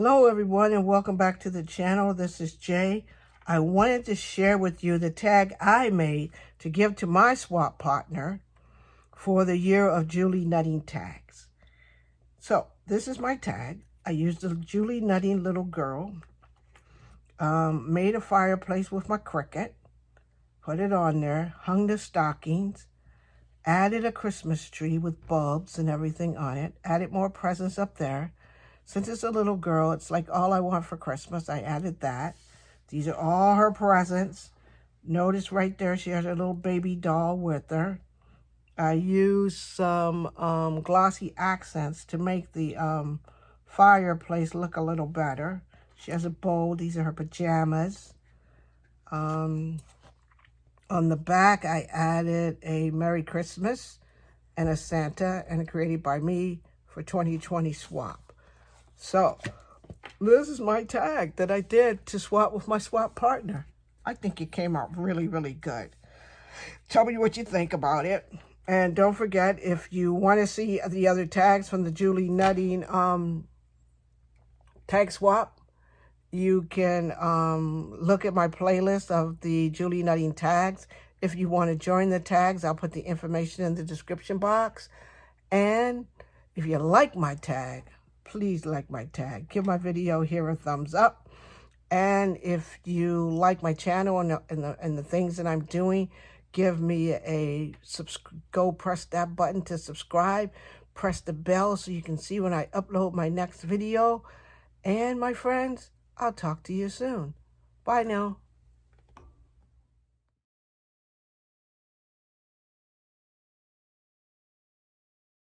Hello everyone and welcome back to the channel. This is Jay. I wanted to share with you the tag I made to give to my swap partner for the year of Julie Nutting tags. So this is my tag. I used the Julie Nutting little girl, made a fireplace with my Cricut, put it on there, hung the stockings, added a Christmas tree with bulbs and everything on it, added more presents up there. Since it's a little girl, it's like all I want for Christmas. I added that. These are all her presents. Notice right there, she has a little baby doll with her. I used some glossy accents to make the fireplace look a little better. She has a bowl. These are her pajamas. On the back, I added a Merry Christmas and a Santa, and created by me for 2020 swap. So, this is my tag that I did to swap with my swap partner. I think it came out really, really good. Tell me what you think about it. And don't forget, if you want to see the other tags from the Julie Nutting tag swap, you can look at my playlist of the Julie Nutting tags. If you want to join the tags, I'll put the information in the description box. And if you like my tag, please like my tag. Give my video here a thumbs up. And if you like my channel and the things that I'm doing, give me go press that button to subscribe. Press the bell so you can see when I upload my next video. And my friends, I'll talk to you soon. Bye now.